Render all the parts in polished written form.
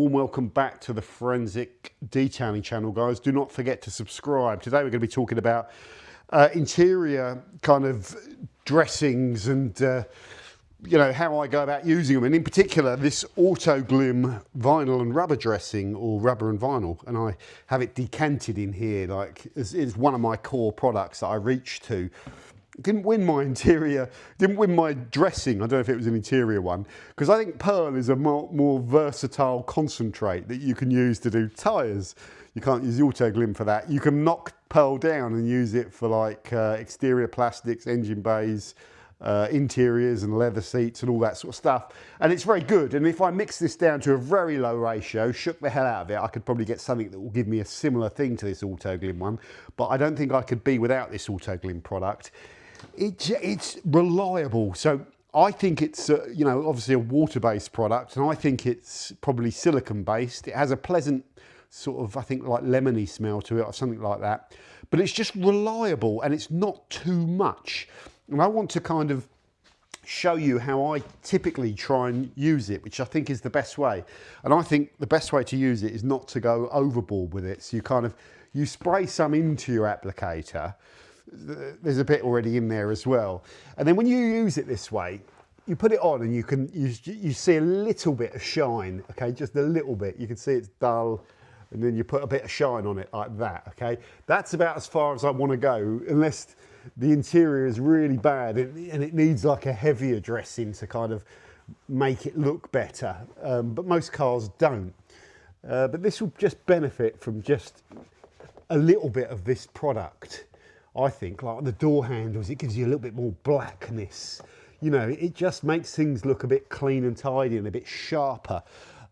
warm welcome back to the Forensic Detailing channel, guys. Do not forget to subscribe. Today we're going to be talking about interior kind of dressings and you know, how I go about using them, and in particular this Autoglym vinyl and rubber dressing, or rubber and vinyl, and I have it decanted in here like it's one of my core products that I reach to. Didn't win my interior, didn't win my dressing. I don't know if it was an interior one, because I think PERL is a more versatile concentrate that you can use to do tyres. You can't use the Autoglym for that. You can knock PERL down and use it for like exterior plastics, engine bays, interiors and leather seats and all that sort of stuff. And it's very good. And if I mix this down to a very low ratio, shook the hell out of it, I could probably get something that will give me a similar thing to this Autoglym one. But I don't think I could be without this Autoglym product. It's reliable, so I think it's you know, obviously a water-based product, and I think it's probably silicone-based. It has a pleasant sort of, I think, like lemony smell to it or something like that, but it's just reliable and it's not too much. And I want to kind of show you how I typically try and use it, which I think is the best way. And I think the best way to use it is not to go overboard with it. So you spray some into your applicator. There's a bit already in there as well, and then when you use it this way, you put it on and you see a little bit of shine, okay, just a little bit. You can see it's dull, and then you put a bit of shine on it like that, okay. That's about as far as I want to go, unless the interior is really bad and it needs like a heavier dressing to kind of make it look better, but most cars don't. But this will just benefit from just a little bit of this product. I think, like the door handles, it gives you a little bit more blackness. You know, it just makes things look a bit clean and tidy and a bit sharper.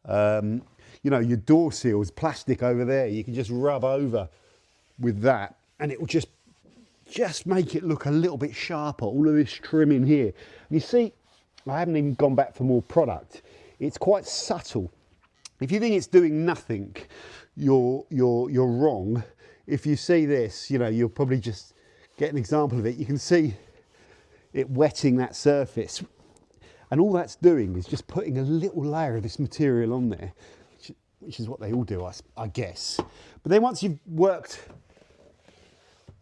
You know, your door seals, plastic over there, you can just rub over with that and it will just make it look a little bit sharper. All of this trim in here. And you see, I haven't even gone back for more product. It's quite subtle. If you think it's doing nothing, you're wrong. If you see this, you know, you'll probably just get an example of it. You can see it wetting that surface. And all that's doing is just putting a little layer of this material on there, which is what they all do, I guess. But then once you've worked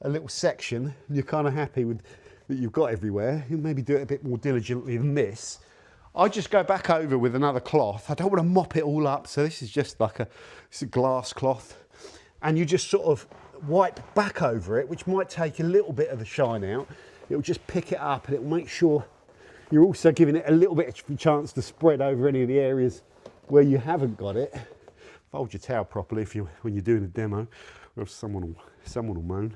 a little section, you're kind of happy with that you've got everywhere, you maybe do it a bit more diligently than this. I just go back over with another cloth. I don't want to mop it all up, so this is just like it's a glass cloth. And you just sort of wipe back over it, which might take a little bit of the shine out. It'll just pick it up and it'll make sure you're also giving it a little bit of a chance to spread over any of the areas where you haven't got it. Fold your towel properly when you're doing a demo, or else someone will moan.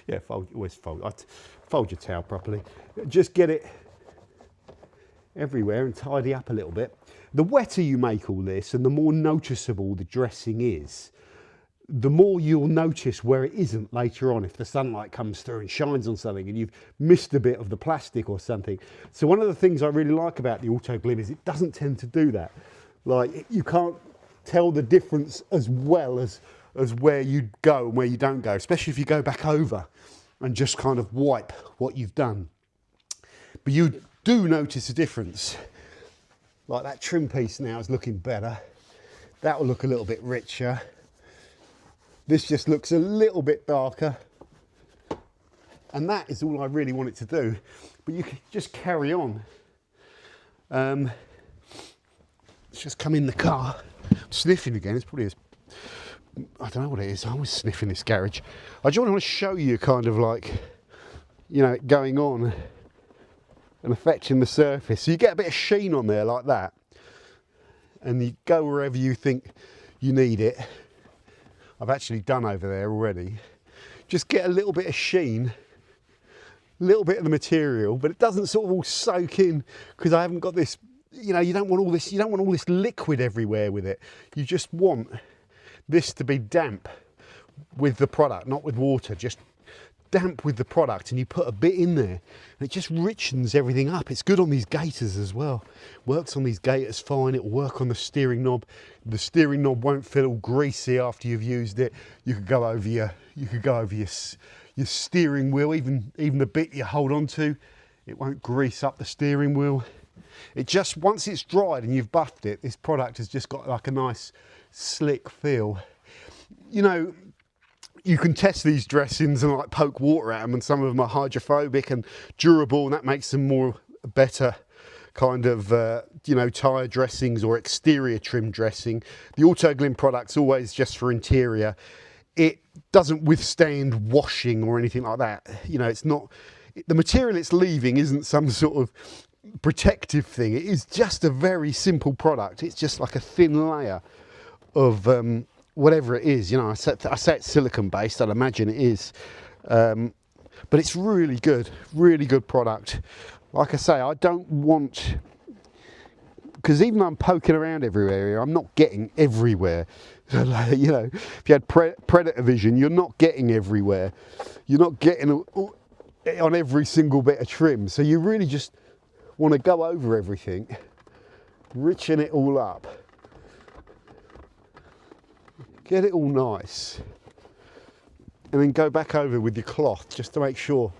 Yeah, always fold your towel properly. Just get it everywhere and tidy up a little bit. The wetter you make all this and the more noticeable the dressing is, the more you'll notice where it isn't later on if the sunlight comes through and shines on something and you've missed a bit of the plastic or something. So one of the things I really like about the Autoglym is it doesn't tend to do that. Like, you can't tell the difference as well as where you go and where you don't go, especially if you go back over and just kind of wipe what you've done. But you do notice a difference. Like that trim piece now is looking better. That will look a little bit richer. This just looks a little bit darker. And that is all I really want it to do. But you can just carry on. Let's just come in the car. I'm sniffing again. It's probably, I don't know what it is. I always sniff in this garage. I just want to show you kind of like, you know, it going on and affecting the surface. So you get a bit of sheen on there like that. And you go wherever you think you need it. I've actually done over there already. Just get a little bit of sheen, a little bit of the material, but it doesn't sort of all soak in because I haven't got this, you know, you don't want all this liquid everywhere with it. You just want this to be damp with the product, not with water, just damp with the product, and you put a bit in there and it just richens everything up. It's good on these gaiters as well. Works on these gaiters fine. It'll work on the steering knob. The steering knob won't feel all greasy after you've used it. You could go over your steering wheel, even the bit you hold on to, it won't grease up the steering wheel. It just, once it's dried and you've buffed it, this product has just got like a nice slick feel. You know, you can test these dressings and like poke water at them, and some of them are hydrophobic and durable, and that makes them more better kind of, you know, tyre dressings or exterior trim dressing. The Autoglym product's always just for interior. It doesn't withstand washing or anything like that. You know, it's not, the material it's leaving isn't some sort of protective thing. It is just a very simple product. It's just like a thin layer of whatever it is. You know, I say it's silicone based, I'd imagine it is. But it's really good product. Like I say, I don't want, because even though I'm poking around everywhere, I'm not getting everywhere. You know, if you had predator vision, you're not getting everywhere. You're not getting on every single bit of trim. So you really just want to go over everything, richen it all up, get it all nice, and then go back over with your cloth just to make sure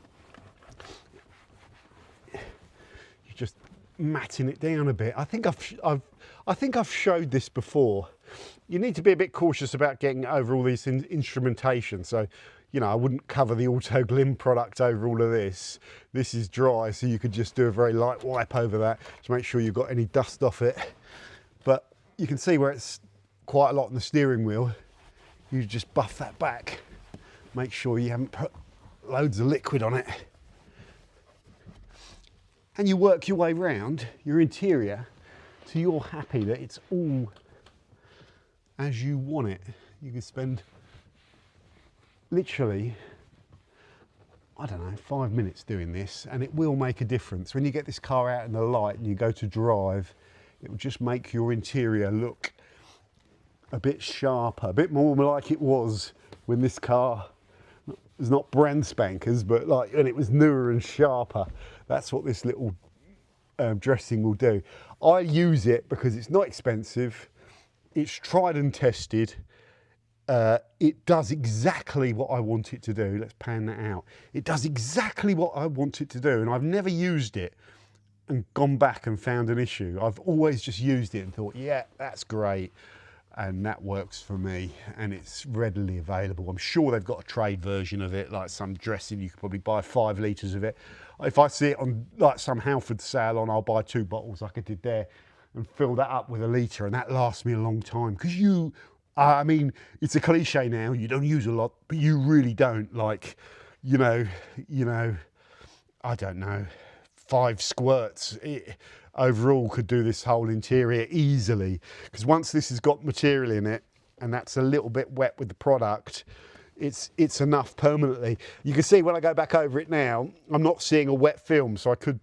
you're just matting it down a bit. I think I've showed this before. You need to be a bit cautious about getting over all these instrumentation. So, you know, I wouldn't cover the Autoglym product over all of this. This is dry, so you could just do a very light wipe over that to make sure you've got any dust off it. But you can see where it's quite a lot on the steering wheel. You just buff that back. Make sure you haven't put loads of liquid on it. And you work your way round your interior so you're happy that it's all as you want it. You can spend literally, I don't know, 5 minutes doing this, and it will make a difference. When you get this car out in the light and you go to drive, it will just make your interior look a bit sharper, a bit more like it was when this car was not brand spankers, but like when it was newer and sharper. That's what this little dressing will do. I use it because it's not expensive, it's tried and tested. It does exactly what I want it to do. Let's pan that out. It does exactly what I want it to do, and I've never used it and gone back and found an issue. I've always just used it and thought, yeah, that's great, and that works for me, and it's readily available. I'm sure they've got a trade version of it, like some dressing. You could probably buy 5 litres of it. If I see it on like some Halford sale on, I'll buy 2 bottles like I did there and fill that up with a litre, and that lasts me a long time. Because I mean, it's a cliche now, you don't use a lot, but you really don't. Like, you know, I don't know, 5 squirts overall could do this whole interior easily. Because once this has got material in it, and that's a little bit wet with the product, it's enough permanently. You can see when I go back over it now, I'm not seeing a wet film, so I could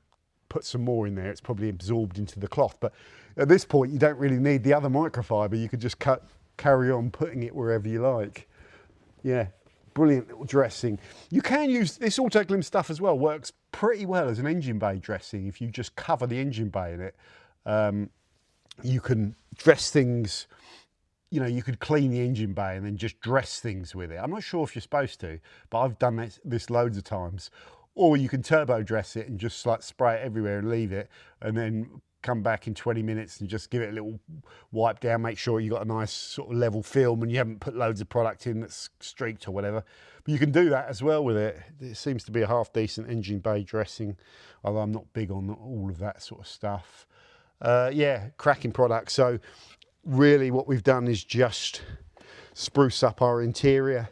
put some more in there. It's probably absorbed into the cloth, but at this point, you don't really need the other microfiber. You could just carry on putting it wherever you like. Yeah, brilliant little dressing. You can use this Autoglym stuff as well. Works pretty well as an engine bay dressing. If you just cover the engine bay in it, you can dress things. You know, you could clean the engine bay and then just dress things with it. I'm not sure if you're supposed to, but I've done this loads of times. Or you can turbo dress it and just like spray it everywhere and leave it, and then come back in 20 minutes and just give it a little wipe down, make sure you got a nice sort of level film and you haven't put loads of product in that's streaked or whatever. But you can do that as well with it. It seems to be a half decent engine bay dressing, although I'm not big on all of that sort of stuff. Yeah, cracking product. So really what we've done is just spruce up our interior.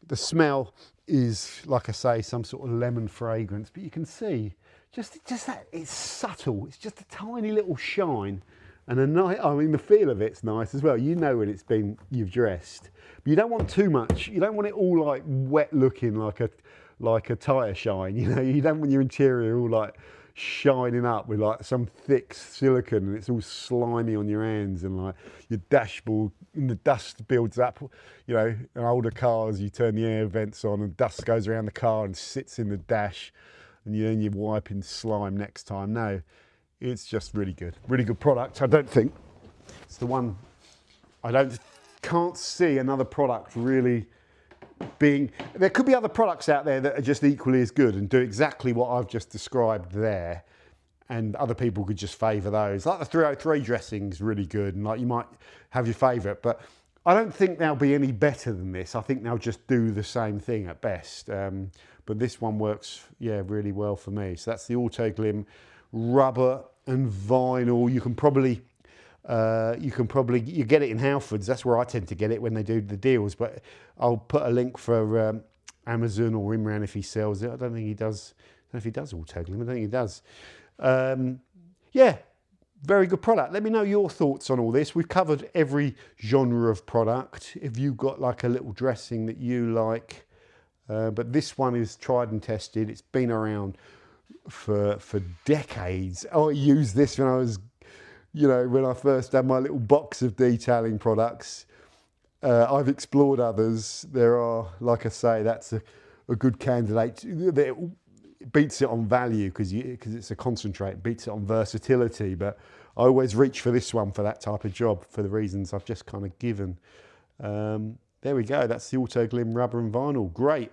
The smell is, like I say, some sort of lemon fragrance, but you can see just that it's subtle. It's just a tiny little shine, and I mean the feel of it's nice as well. You know when you've dressed, but you don't want too much. You don't want it all like wet looking like a tyre shine. You know, you don't want your interior all like shining up with like some thick silicone and it's all slimy on your hands, and like your dashboard and the dust builds up. You know, in older cars you turn the air vents on and dust goes around the car and sits in the dash, and then you're wiping slime next time. No, it's just really good product. I don't think it's the one. Can't see another product really being. There could be other products out there that are just equally as good and do exactly what I've just described there, and other people could just favour those. Like the 303 dressing's really good, and like you might have your favourite, but I don't think they'll be any better than this. I think they'll just do the same thing at best. But this one works, yeah, really well for me. So that's the Autoglym rubber and vinyl. You get it in Halfords. That's where I tend to get it when they do the deals. But I'll put a link for Amazon or Imran if he sells it. I don't think he does. I don't know if he does Autoglym. I don't think he does. Yeah, very good product. Let me know your thoughts on all this. We've covered every genre of product. If you've got like a little dressing that you like, but this one is tried and tested. It's been around for decades. I used this when I was, when I first had my little box of detailing products. I've explored others. There are, like I say, that's a good candidate. It beats it on value because it's a concentrate. It beats it on versatility, but I always reach for this one for that type of job for the reasons I've just kind of given. There we go. That's the Autoglym rubber and vinyl. Great.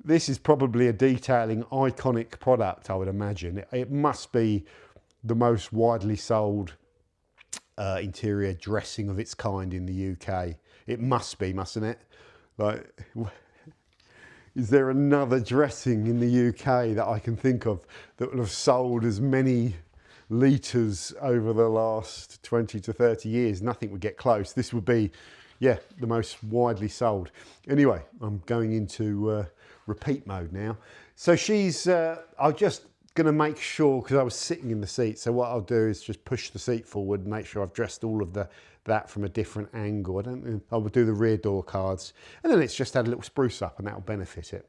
This is probably a detailing iconic product, I would imagine. It must be the most widely sold interior dressing of its kind in the UK. It must be, mustn't it? Like, is there another dressing in the UK that I can think of that would have sold as many litres over the last 20 to 30 years? Nothing would get close. This would be, yeah, the most widely sold. Anyway, I'm going into repeat mode now. So I'm just going to make sure, because I was sitting in the seat, so what I'll do is just push the seat forward and make sure I've dressed all of that from a different angle. I will do the rear door cards, and then it's just add a little spruce up, and that'll benefit it.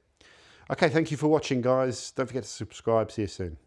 Okay, thank you for watching, guys. Don't forget to subscribe. See you soon.